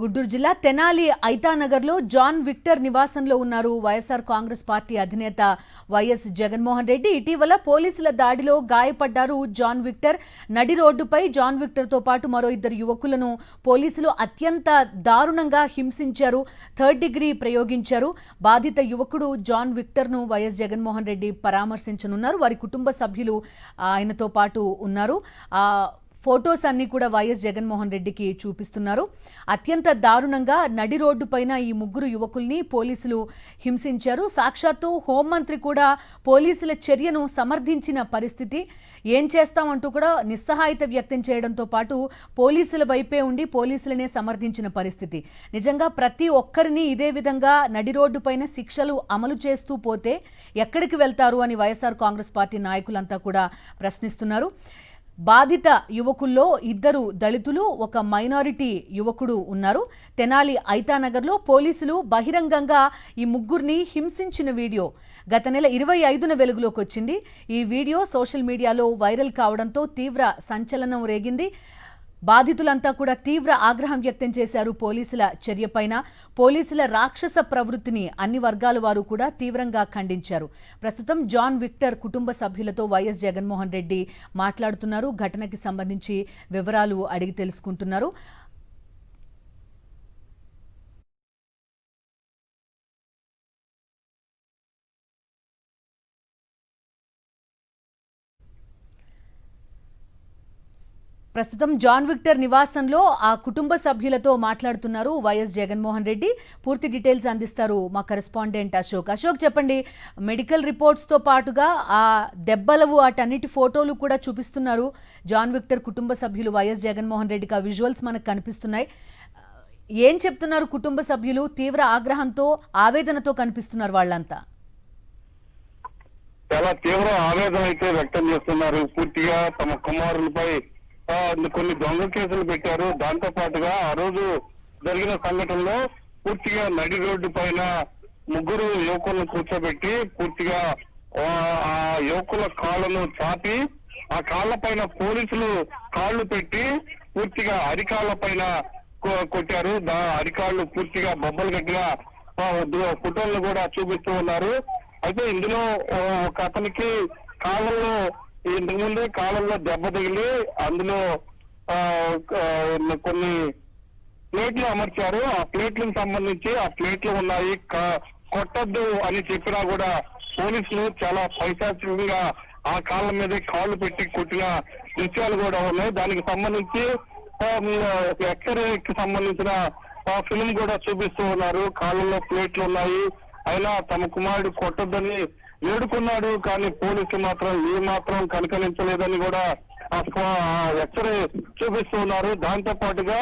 గుంటూరు జిల్లా Tenali ఐతానగర్లో John Victor నివాసంలో ఉన్నారు వైఎస్ఆర్ కాంగ్రెస్ పార్టీ అధినేత వైఎస్ జగన్మోహన్ రెడ్డి. ఇటీవల పోలీసుల దాడిలో గాయపడ్డారు జాన్ విక్టర్. నడి రోడ్డుపై జాన్ విక్టర్తో పాటు మరో ఇద్దరు యువకులను పోలీసులు అత్యంత దారుణంగా హింసించారు, థర్డ్ డిగ్రీ ప్రయోగించారు. బాధిత యువకుడు జాన్ విక్టర్ను వైఎస్ జగన్మోహన్ రెడ్డి పరామర్శించనున్నారు. వారి కుటుంబ సభ్యులు ఆయనతో పాటు ఉన్నారు. ఫోటోస్ అన్ని కూడా వైఎస్ జగన్మోహన్ రెడ్డికి చూపిస్తున్నారు. అత్యంత దారుణంగా నడి రోడ్డు పైన ఈ ముగ్గురు యువకుల్ని పోలీసులు హింసించారు. సాక్షాత్తు హోంమంత్రి కూడా పోలీసుల చర్యను సమర్థించిన పరిస్థితి. ఏం చేస్తామంటూ కూడా నిస్సహాయత వ్యక్తం చేయడంతో పాటు పోలీసుల వైపే ఉండి పోలీసులనే సమర్థించిన పరిస్థితి. నిజంగా ప్రతి ఒక్కరిని ఇదే విధంగా నడి రోడ్డు పైన శిక్షలు అమలు చేస్తూ పోతే ఎక్కడికి వెళ్తారు అని వైఎస్ఆర్ కాంగ్రెస్ పార్టీ నాయకులంతా కూడా ప్రశ్నిస్తున్నారు. బాధిత యువకుల్లో ఇద్దరు దళితులు, ఒక మైనారిటీ యువకుడు ఉన్నారు. తెనాలి ఐతానగర్లో పోలీసులు బహిరంగంగా ఈ ముగ్గురిని హింసించిన వీడియో గత నెల 25న వెలుగులోకి వచ్చింది. ఈ వీడియో సోషల్ మీడియాలో వైరల్ కావడంతో తీవ్ర సంచలనం రేగింది. బాధితులంతా కూడా తీవ్ర ఆగ్రహం వ్యక్తం చేశారు పోలీసుల చర్యపైన. పోలీసుల రాక్షస ప్రవృత్తిని అన్ని వర్గాల వారు కూడా తీవ్రంగా ఖండించారు. ప్రస్తుతం జాన్ విక్టర్ కుటుంబ సభ్యులతో వైఎస్ జగన్మోహన్ రెడ్డి మాట్లాడుతున్నారు. ఘటనకి సంబంధించి వివరాలు అడిగి తెలుసుకుంటున్నారు. ప్రస్తుతం జాన్ విక్టర్ నివాసంలో ఆ కుటుంబ సభ్యులతో మాట్లాడుతున్నారు వైఎస్ జగన్మోహన్ రెడ్డి. పూర్తి డీటెయిల్స్ అందిస్తారు మా కరెస్పాండెంట్ అశోక్. అశోక్, చెప్పండి, మెడికల్ రిపోర్ట్స్తో పాటుగా ఆ దెబ్బలవు అటన్నిటి ఫోటోలు కూడా చూపిస్తున్నారు జాన్ విక్టర్ కుటుంబ సభ్యులు వైఎస్ జగన్మోహన్ రెడ్డికి. ఆ విజువల్స్ మనకు కనిపిస్తున్నాయి. ఏం చెప్తున్నారు కుటుంబ సభ్యులు? తీవ్ర ఆగ్రహంతో, ఆవేదనతో కనిపిస్తున్నారు వాళ్ళంతా. చాలా తీవ్ర ఆవేదన అయితే వ్యక్తం చేస్తున్నారు. పూర్తిగా తమ కుమారులపై కొన్ని దొంగ కేసులు పెట్టారు. దాంతో పాటుగా ఆ రోజు జరిగిన సంఘటనలో పూర్తిగా నడి రోడ్డు పైన ముగ్గురు యువకులను కూర్చోబెట్టి పూర్తిగా ఆ యువకుల కాళ్ళను చాపి ఆ కాళ్ళ పైన పోలీసులు కాళ్ళు పెట్టి పూర్తిగా అరికాళ్ళ పైన కొట్టారు. అరికాళ్ళు పూర్తిగా బొబ్బలు గట్టిగా ఫోటోలను కూడా చూపిస్తూ ఉన్నారు. అయితే ఇందులో ఒక అతనికి కాళ్ళల్లో ఇంతకుముందే కాలంలో దెబ్బ తగిలి అందులో కొన్ని ప్లేట్లు అమర్చారు. ఆ ప్లేట్లకు సంబంధించి ఆ ప్లేట్లు ఉన్నాయి, కొట్టద్దు అని చెప్పినా కూడా పోలీసులు చాలా పైశాచికంగా ఆ కాళ్ళ మీద కాళ్ళు పెట్టి కొట్టిన దృశ్యాలు కూడా ఉన్నాయి. దానికి సంబంధించి ఎక్స్రేకి సంబంధించిన ఫిల్మ్ కూడా చూపిస్తూ ఉన్నారు. కాళ్ళల్లో ప్లేట్లు ఉన్నాయి, అయినా తమ కుమారుడు కొట్టొద్దని వేడుకున్నాడు. కానీ పోలీసులు మాత్రం ఏ మాత్రం కనికరించలేదని కూడా ఎక్స్రే చూపిస్తూ ఉన్నారు. దాంతో పాటుగా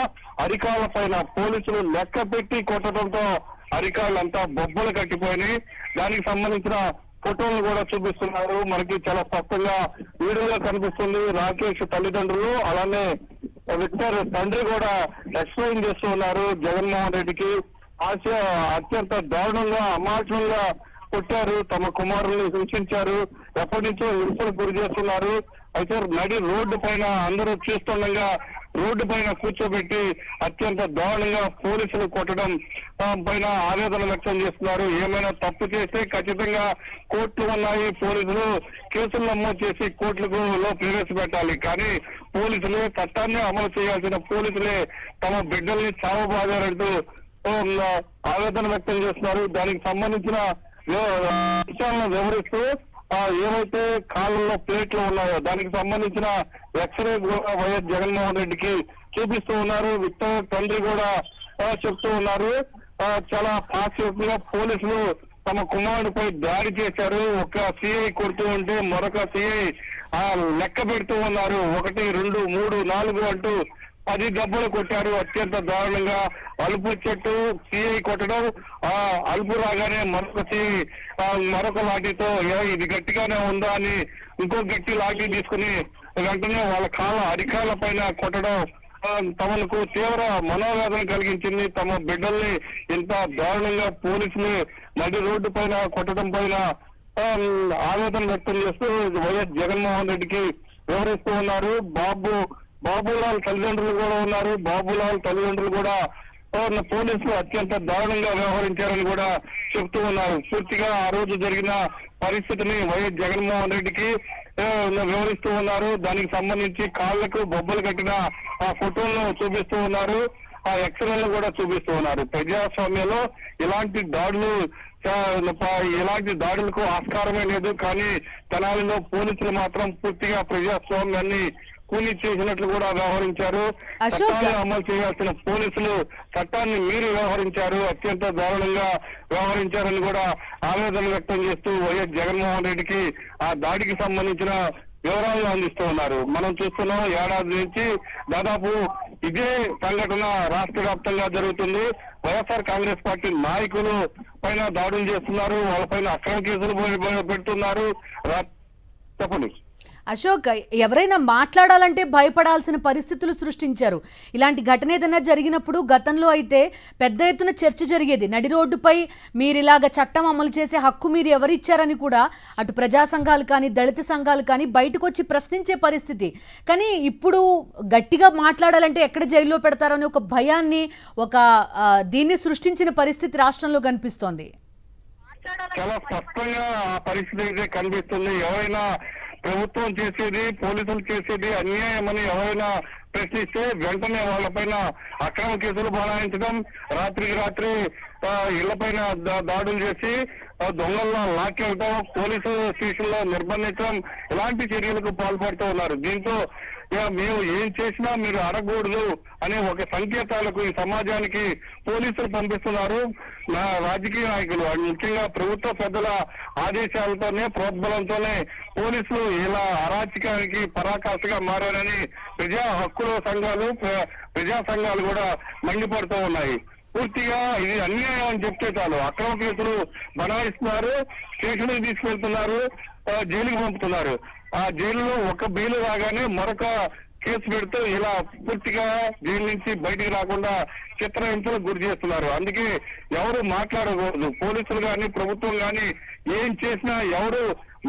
అరికాళ్ళ పైన పోలీసులు లెక్క పెట్టి కొట్టడంతో అరికాళ్ళంతా బొబ్బలు కట్టిపోయినాయి. దానికి సంబంధించిన ఫోటోలు కూడా చూపిస్తున్నారు. మనకి చాలా స్పష్టంగా వీడియోలో కనిపిస్తుంది. రాకేష్ తల్లిదండ్రులు అలానే విక్టర్ తండ్రి కూడా ఎక్స్ప్లెయిన్ చేస్తూ ఉన్నారు జగన్మోహన్ రెడ్డికి. అత్యంత దారుణంగా అమానుషంగా కొట్టారు, తమ కుమారుల్ని హింసించారు, ఎప్పటి నుంచో హింసలకు గురి చేస్తున్నారు. అయితే నడి రోడ్డు పైన అందరూ చూస్తుండగా రోడ్డు పైన కూర్చోబెట్టి అత్యంత దారుణంగా పోలీసులు కొట్టడం పైన ఆవేదన వ్యక్తం చేస్తున్నారు. ఏమైనా తప్పు చేస్తే ఖచ్చితంగా కోర్టులు ఉన్నాయి, పోలీసులు కేసులు నమోదు చేసి కోర్టులకు ప్రవేశపెట్టాలి. కానీ పోలీసులే చట్టాన్ని అమలు చేయాల్సిన పోలీసులే తమ బిడ్డల్ని చావబాదారంటూ ఆవేదన వ్యక్తం చేస్తున్నారు. దానికి సంబంధించిన విషయాలను వివరిస్తూ ఏవైతే కాళ్ళల్లో ప్లేట్లు ఉన్నాయో దానికి సంబంధించిన ఎక్స్రే కూడా వైఎస్ జగన్మోహన్ రెడ్డికి చూపిస్తూ ఉన్నారు. విక్టర్ తండ్రి కూడా చెప్తూ ఉన్నారు. చాలా పాక్షికంగా పోలీసులు తమ కుమారుడిపై దాడి చేశారు. ఒక సిఐ కొడుతూ ఉంటే మరొక సిఐ లెక్క పెడుతూ ఉన్నారు. 1, 2, 3, 4 అంటూ 10 దెబ్బలు కొట్టారు. అత్యంత దారుణంగా అలుపు చెట్టు సిఐ కొట్టడం, అలుపు రాగానే మరొక లాఠీతో ఇది గట్టిగానే ఉందా అని ఇంకో గట్టి లాఠీ తీసుకుని వెంటనే వాళ్ళ అరికాళ్ళ పైన కొట్టడం తమకు తీవ్ర మనోవేదన కలిగించింది. తమ బిడ్డల్ని ఇంత దారుణంగా పోలీసులు నడి రోడ్డు పైన కొట్టడం పైన ఆవేదన వ్యక్తం చేస్తూ వైఎస్ జగన్మోహన్ రెడ్డికి వివరిస్తూ ఉన్నారు. బాబులాల్ తల్లిదండ్రులు కూడా ఉన్నారు. బాబులాల్ తల్లిదండ్రులు కూడా పోలీసులు అత్యంత దారుణంగా వ్యవహరించారని కూడా చెప్తూ ఉన్నారు. పూర్తిగా ఆ రోజు జరిగిన పరిస్థితిని వైఎస్ జగన్మోహన్ రెడ్డికి వివరిస్తూ ఉన్నారు. దానికి సంబంధించి కాళ్లకు బొబ్బలు కట్టిన ఆ ఫోటోలను చూపిస్తూ ఉన్నారు. ఆ ఎక్స్రేలను కూడా చూపిస్తూ ఉన్నారు. ప్రజాస్వామ్యంలో ఇలాంటి దాడులకు ఆస్కారమే లేదు. కానీ తెనాలిలో పోలీసులు మాత్రం పూర్తిగా ప్రజాస్వామ్యాన్ని కూలీ చేసినట్లు కూడా వ్యవహరించారు. చట్టాన్ని అమలు చేయాల్సిన పోలీసులు చట్టాన్ని మీరి వ్యవహరించారు, అత్యంత దారుణంగా వ్యవహరించారని కూడా ఆవేదన వ్యక్తం చేస్తూ వైఎస్ జగన్మోహన్ రెడ్డికి ఆ దాడికి సంబంధించిన వివరాలు అందిస్తూ ఉన్నారు. మనం చూస్తున్నాం, ఏడాది నుంచి దాదాపు ఇదే సంఘటన రాష్ట్ర వ్యాప్తంగా జరుగుతుంది. వైఎస్ఆర్ కాంగ్రెస్ పార్టీ నాయకులు పైన దాడులు చేస్తున్నారు, వాళ్ళపైన అక్రమ కేసులు పెడుతున్నారు. చెప్పండి అశోక్, ఎవరైనా మాట్లాడాలంటే భయపడాల్సిన పరిస్థితులు సృష్టించారు. ఇలాంటి ఘటన ఏదైనా జరిగినప్పుడు గతంలో అయితే పెద్ద ఎత్తున చర్చ జరిగేది. నడి రోడ్డుపై మీరు ఇలాగ చట్టం అమలు చేసే హక్కు మీరు ఎవరిచ్చారని కూడా అటు ప్రజా సంఘాలు కానీ దళిత సంఘాలు కానీ బయటకు వచ్చి ప్రశ్నించే పరిస్థితి. కానీ ఇప్పుడు గట్టిగా మాట్లాడాలంటే ఎక్కడ జైల్లో పెడతారో అని ఒక భయాన్ని దీన్ని సృష్టించిన పరిస్థితి రాష్ట్రంలో కనిపిస్తోంది. చాలా స్పష్టంగా ఆ పరిస్థితి అయితే కనిపిస్తుంది. ఎవరైనా ప్రభుత్వం చేసేది, పోలీసులు చేసేది అన్యాయమని ఎవరైనా ప్రశ్నిస్తే వెంటనే వాళ్ళపైన అక్రమ కేసులు బనాయించడం, రాత్రికి రాత్రి ఇళ్లపైన దాడులు చేసి దొంగల్లో లాక్కెళ్ళడం, పోలీసు స్టేషన్ లో నిర్బంధించడం, ఇలాంటి చర్యలకు పాల్పడుతూ ఉన్నారు. దీంతో మేము ఏం చేసినా మీరు అడగకూడదు అనే ఒక సంకేతాలకు ఈ సమాజానికి పోలీసులు పంపిస్తున్నారు. రాజకీయ నాయకులు ముఖ్యంగా ప్రభుత్వ పెద్దల ఆదేశాలతోనే, ప్రోద్బలంతోనే పోలీసులు ఇలా అరాచకానికి పరాకాష్ఠగా మారారని ప్రజా హక్కుల సంఘాలు, ప్రజా సంఘాలు కూడా మండిపడుతూ ఉన్నాయి. పూర్తిగా ఇది అన్యాయం అని చెప్తే చాలు అక్రమ కేసులు బనాయిస్తున్నారు, స్టేషన్కి తీసుకెళ్తున్నారు, జైలుకి పంపుతున్నారు. ఆ జైలులో ఒక బెయిల్ రాగానే మరొక కేసు పెడుతూ ఇలా పూర్తిగా జైలు నుంచి బయటికి రాకుండా చిత్రహింసలకు గురి చేస్తున్నారు. అందుకే ఎవరు మాట్లాడకూడదు, పోలీసులు కానీ ప్రభుత్వం కానీ ఏం చేసినా ఎవరు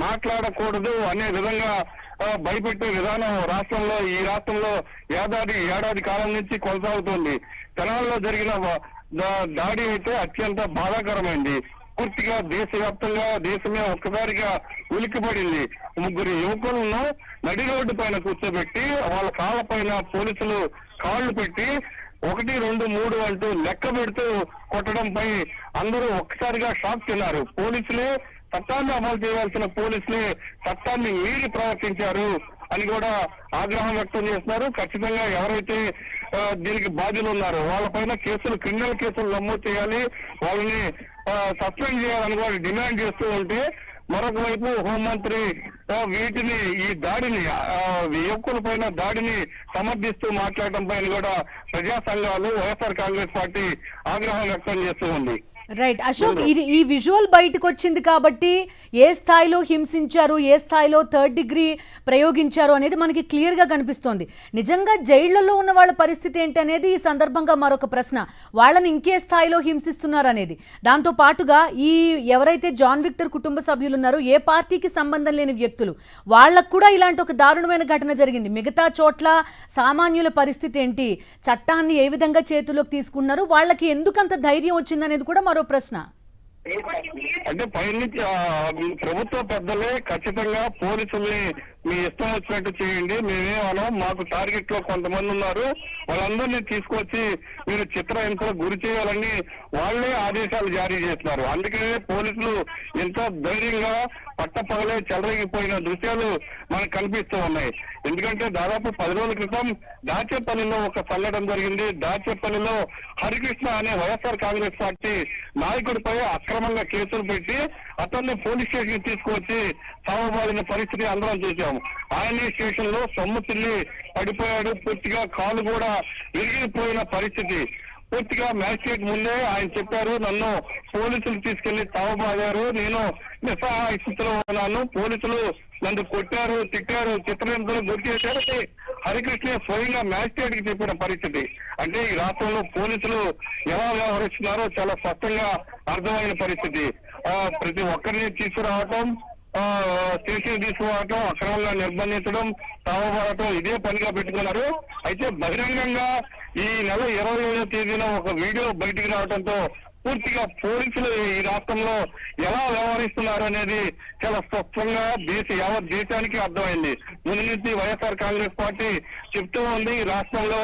మాట్లాడకూడదు అనే విధంగా భయపెట్టే విధానం ఈ రాష్ట్రంలో ఏడాది కాలం నుంచి కొనసాగుతుంది. తెనాలిలో జరిగిన దాడి అయితే అత్యంత బాధాకరమైంది. పూర్తిగా దేశవ్యాప్తంగా దేశమే ఒక్కసారిగా ఉలిక్కిపడింది. 3 యువకులను నడి రోడ్డు పైన కూర్చోబెట్టి వాళ్ళ కాళ్ళ పైన పోలీసులు కాళ్లు పెట్టి 1, 2, 3 అంటూ లెక్క పెడుతూ కొట్టడంపై అందరూ ఒక్కసారిగా షాక్ తిన్నారు. పోలీసులే చట్టాన్ని అమలు చేయాల్సిన పోలీసులే చట్టాన్ని మీరి ప్రవర్తించారు అని కూడా ఆగ్రహం వ్యక్తం చేస్తున్నారు. ఖచ్చితంగా ఎవరైతే దీనికి బాధ్యులు ఉన్నారో వాళ్ళపైన క్రిమినల్ కేసులు నమోదు చేయాలి, వాళ్ళని సస్పెండ్ చేయాలని కూడా డిమాండ్ చేస్తూ ఉంటే, మరొక వైపు హోంమంత్రి ఈ దాడిని యువకుల పైన దాడిని సమర్థిస్తూ మాట్లాడడం పైన కూడా ప్రజా సంఘాలు, వైఎస్ఆర్ కాంగ్రెస్ పార్టీ ఆగ్రహం వ్యక్తం చేస్తూ ఉంది. రైట్ అశోక్, ఈ విజువల్ బయటకు వచ్చింది కాబట్టి ఏ స్థాయిలో హింసించారు, ఏ స్థాయిలో 3rd డిగ్రీ ప్రయోగించారు అనేది మనకి క్లియర్ గా కనిపిస్తోంది. నిజంగా జైళ్లలో ఉన్న వాళ్ళ పరిస్థితి ఏంటి అనేది ఈ సందర్భంగా మరొక ప్రశ్న. వాళ్ళని ఇంకే స్థాయిలో హింసిస్తున్నారు అనేది. దాంతో పాటుగా ఎవరైతే జాన్ విక్టర్ కుటుంబ సభ్యులు ఉన్నారో, ఏ పార్టీకి సంబంధం లేని వ్యక్తులు, వాళ్ళకు కూడా ఇలాంటి ఒక దారుణమైన ఘటన జరిగింది. మిగతా చోట్ల సామాన్యుల పరిస్థితి ఏంటి, చట్టాన్ని ఏ విధంగా చేతుల్లోకి తీసుకున్నారు, వాళ్ళకి ఎందుకంత ధైర్యం వచ్చిందనేది కూడా మరో ప్రశ్న. అంటే పైనుంచి ప్రభుత్వ పెద్దలే ఖచ్చితంగా పోలీసుల్ని మీ ఇష్టం వచ్చినట్టు చేయండి, మేమేమనం, మాకు టార్గెట్ లో కొంతమంది ఉన్నారు, వాళ్ళందరినీ తీసుకొచ్చి మీరు చిత్రహింసలకు గురి చేయాలని వాళ్లే ఆదేశాలు జారీ చేస్తున్నారు. అందుకనే పోలీసులు ఎంత ధైర్యంగా పట్టపగలే చెలరేగిపోయిన దృశ్యాలు మనకు కనిపిస్తూ ఉన్నాయి. ఎందుకంటే దాదాపు 10 రోజుల క్రితం దాచేపల్లిలో ఒక సంఘటన జరిగింది. దాచేపల్లిలో హరికృష్ణ అనే వైఎస్ఆర్ కాంగ్రెస్ పార్టీ నాయకుడిపై అక్రమంగా కేసులు పెట్టి అతన్ని పోలీస్ స్టేషన్ తీసుకువచ్చి చావబాదిన పరిస్థితి అందరం చూసాము. ఆయనే స్టేషన్ లో సొమ్ముతిల్లి పడిపోయాడు, పూర్తిగా కాలు కూడా విరిగిపోయిన పరిస్థితి. పూర్తిగా మ్యాజిస్ట్రేట్ ముందే ఆయన చెప్పారు, నన్ను పోలీసులు తీసుకెళ్లి తావబాదారు, నేను నిస్సహాయ స్థితిలో ఉన్నాను, పోలీసులు నన్ను కొట్టారు, తిట్టారు, చిత్రహింసలు గురి చేశారు. హరికృష్ణ స్వయంగా మ్యాజిస్ట్రేట్ కి చెప్పిన పరిస్థితి. అంటే ఈ రాష్ట్రంలో పోలీసులు ఎలా వ్యవహరిస్తున్నారో చాలా స్పష్టంగా అర్థమైన పరిస్థితి. ప్రతి ఒక్కరిని తీసుకురావటం, స్టేషన్ తీసుకోవటం, అక్రమంగా నిర్బంధించడం, తావబడటం ఇదే పనిగా పెట్టుకున్నారు. అయితే బహిరంగంగా ఈ నెల 27వ తేదీన ఒక వీడియో బయటికి రావడంతో పూర్తిగా పోలీసులు ఈ రాష్ట్రంలో ఎలా వ్యవహరిస్తున్నారు అనేది చాలా స్పష్టంగా యావత్ దేశానికి అర్థమైంది. ముందు నుంచి వైఎస్ఆర్ కాంగ్రెస్ పార్టీ చెప్తూ ఉంది, ఈ రాష్ట్రంలో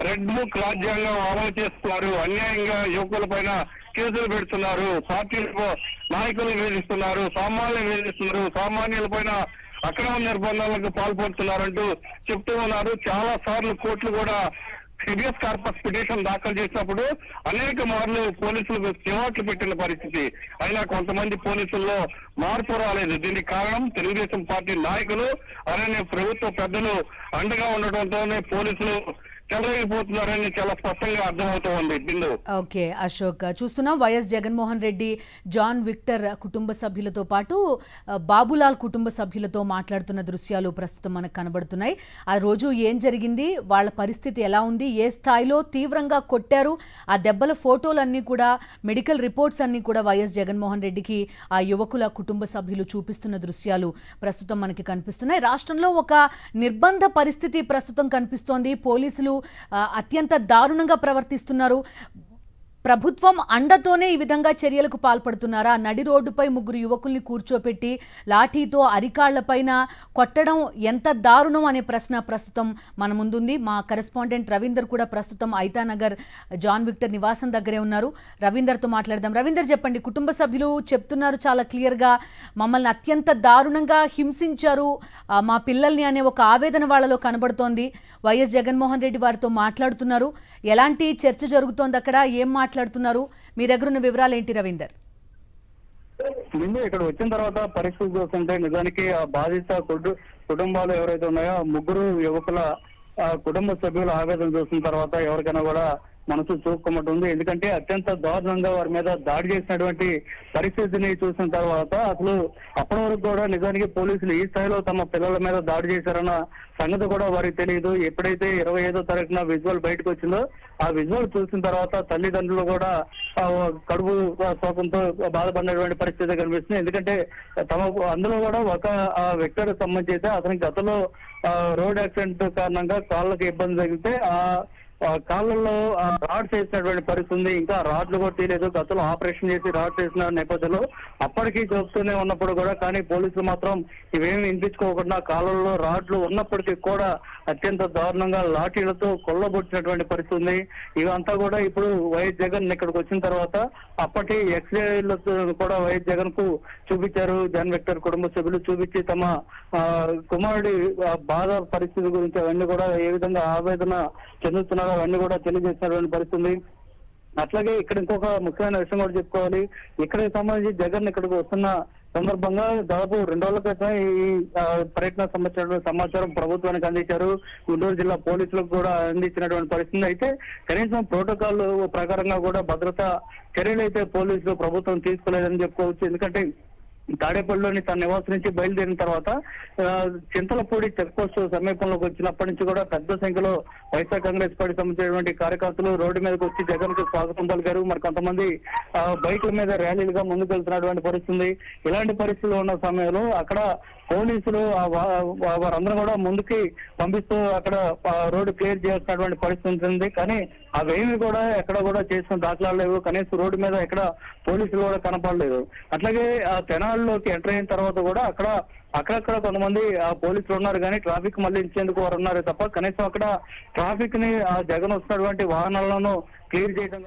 రెడ్ బుక్ రాజ్యాంగం అమలు చేస్తున్నారు, అన్యాయంగా యువకుల పైన కేసులు పెడుతున్నారు, పార్టీ నాయకులు వేధిస్తున్నారు, సామాన్యులు వేధిస్తున్నారు, సామాన్యుల పైన అక్రమ నిర్బంధాలకు పాల్పడుతున్నారంటూ చెప్తూ ఉన్నారు. చాలా సార్లు కోర్టులు కూడా హెబియస్ కార్పస్ పిటిషన్ దాఖలు చేసినప్పుడు అనేక మార్లు పోలీసులకు చివాట్లు పెట్టిన పరిస్థితి. అయినా కొంతమంది పోలీసుల్లో మార్పు రాలేదు. దీనికి కారణం తెలుగుదేశం పార్టీ నాయకులు అలానే ప్రభుత్వ పెద్దలు అండగా ఉండటంతోనే పోలీసులు చెలరేగిపోతున్నారని చాలా స్పష్టంగా అర్థమవుతూ ఉంది. బిందు. ఓకే అశోక్, చూస్తున్నాం Y S Jaganmohan Reddy John Victor కుటుంబ సభ్యులతో పాటు బాబులాల్ కుటుంబ సభ్యులతో మాట్లాడుతున్న దృశ్యాలు ప్రస్తుతం మనకు కనబడుతున్నాయి. ఆ రోజు ఏం జరిగింది, వాళ్ళ పరిస్థితి ఎలా ఉంది, ఏ స్థాయిలో తీవ్రంగా కొట్టారు, ఆ దెబ్బల ఫోటోలన్నీ కూడా, మెడికల్ రిపోర్ట్స్ అన్నీ కూడా వైఎస్ జగన్మోహన్ రెడ్డికి ఆ యువకుల కుటుంబ సభ్యులు చూపిస్తున్న దృశ్యాలు ప్రస్తుతం మనకి కనిపిస్తున్నాయి. రాష్ట్రంలో ఒక నిర్బంధ పరిస్థితి ప్రస్తుతం కనిపిస్తోంది. పోలీసులు అత్యంత దారుణంగా ప్రవర్తిస్తున్నారు. ప్రభుత్వం అండతోనే ఈ విధంగా చర్యలకు పాల్పడుతున్నారా? నడి రోడ్డుపై 3 యువకుల్ని కూర్చోపెట్టి లాఠీతో అరికాళ్లపైన కొట్టడం ఎంత దారుణం అనే ప్రశ్న ప్రస్తుతం మన ముందుంది. మా కరెస్పాండెంట్ రవీందర్ కూడా ప్రస్తుతం ఐతానగర్ జాన్ విక్టర్ నివాసం దగ్గరే ఉన్నారు. రవీందర్తో మాట్లాడదాం. రవీందర్, చెప్పండి, కుటుంబ సభ్యులు చెప్తున్నారు చాలా క్లియర్గా, మమ్మల్ని అత్యంత దారుణంగా హింసించారు మా పిల్లల్ని అనే ఒక ఆవేదన వాళ్ళలో కనబడుతోంది. వైఎస్ జగన్మోహన్ రెడ్డి వారితో మాట్లాడుతున్నారు. ఎలాంటి చర్చ జరుగుతోంది అక్కడ, ఏం మాట్లాడుతున్నారు, మీ దగ్గర ఉన్న వివరాలు ఏంటి రవీందర్? ముందు ఇక్కడ వచ్చిన తర్వాత పరిస్థితి చూస్తుంటే నిజానికి ఆ బాధిత కుటుంబాలు ఎవరైతే ఉన్నాయో 3 యువకుల కుటుంబ సభ్యుల ఆవేదన చూసిన తర్వాత ఎవరికైనా కూడా మనసు చూసుకోమంటుంది. ఎందుకంటే అత్యంత దారుణంగా వారి మీద దాడి చేసినటువంటి పరిస్థితిని చూసిన తర్వాత అసలు అప్పటి వరకు కూడా నిజానికి పోలీసులు ఈ స్థాయిలో తమ పిల్లల మీద దాడి చేశారన్న సంగతి కూడా వారికి తెలియదు. ఎప్పుడైతే 25వ తారీఖున విజువల్ బయటకు వచ్చిందో ఆ విజువల్ చూసిన తర్వాత తల్లిదండ్రులు కూడా కడుపు శోకంతో బాధపడినటువంటి పరిస్థితి కనిపిస్తుంది. ఎందుకంటే అందులో కూడా ఒక వ్యక్తికి సంబంధించి అతనికి గతంలో రోడ్ యాక్సిడెంట్ కారణంగా కాళ్ళకి ఇబ్బంది తగిలితే కాళ్ళల్లో రాడ్స్ వేసినటువంటి పరిస్థితి ఉంది. ఇంకా రాడ్లు కూడా తీయలేదు. గతంలో ఆపరేషన్ చేసి రాడ్స్ వేసిన నేపథ్యంలో అప్పటికీ చెప్తూనే ఉన్నప్పుడు కూడా కానీ పోలీసులు మాత్రం ఇవేమి వినిపించుకోకుండా కాళ్ళల్లో రాడ్లు ఉన్నప్పటికీ కూడా అత్యంత దారుణంగా లాఠీలతో కొల్లబొట్టినటువంటి పరిస్థితి ఉంది. ఇవంతా కూడా ఇప్పుడు వైఎస్ జగన్ ఇక్కడికి వచ్చిన తర్వాత అప్పటి ఎక్స్రేలతో కూడా వైఎస్ జగన్ కు చూపించారు. జాన్ విక్టర్ కుటుంబ సభ్యులు చూపించి తమ కుమారుడి బాధ పరిస్థితి గురించి అవన్నీ కూడా ఏ విధంగా ఆవేదన చెందుతున్నారో అవన్నీ కూడా తెలియజేసినటువంటి పరిస్థితి. అట్లాగే ఇక్కడ ఇంకొక ముఖ్యమైన విషయం కూడా చెప్పుకోవాలి. ఇక్కడికి సంబంధించి జగన్ ఇక్కడికి వస్తున్న సందర్భంగా దాదాపు 2 రోజుల క్రితం ఈ పర్యటన సమాచారం ప్రభుత్వానికి అందించారు. గుంటూరు జిల్లా పోలీసులకు కూడా అందించినటువంటి పరిస్థితి. అయితే కనీసం ప్రోటోకాల్ ప్రకారంగా కూడా భద్రతా చర్యలు అయితే పోలీసులు ప్రభుత్వం తీసుకోలేదని చెప్పుకోవచ్చు. ఎందుకంటే తాడేపల్లిలోని తన నివాసం నుంచి బయలుదేరిన తర్వాత చింతలపూడి చెక్ పోస్ట్ సమీపంలోకి వచ్చినప్పటి నుంచి కూడా పెద్ద సంఖ్యలో వైఎస్ఆర్ కాంగ్రెస్ పార్టీ సంబంధించినటువంటి కార్యకర్తలు రోడ్డు మీదకి వచ్చి జగన్ కు స్వాగతం పలికారు. మరి కొంతమంది బైకుల మీద ర్యాలీలుగా ముందుకు వెళ్తున్నటువంటి పరిస్థితి. ఇలాంటి పరిస్థితులు ఉన్న సమయంలో అక్కడ పోలీసులు వారందరూ కూడా ముందుకి పంపిస్తూ అక్కడ రోడ్డు క్లియర్ చేస్తున్నటువంటి పరిస్థితి ఉంది. కానీ అవేమి కూడా ఎక్కడ కూడా చేసిన దాఖలాలు లేవు. కనీసం రోడ్డు మీద ఎక్కడ పోలీసులు కూడా కనపడలేదు. అట్లాగే ఆ తెనాలిలోకి ఎంటర్ అయిన తర్వాత కూడా అక్కడక్కడ కొంతమంది పోలీసులు ఉన్నారు కానీ ట్రాఫిక్ మళ్లించేందుకు వారు ఉన్నారు తప్ప కనీసం అక్కడ ట్రాఫిక్ ని జగన్ వస్తున్నటువంటి వాహనాలను క్లియర్ చేయడం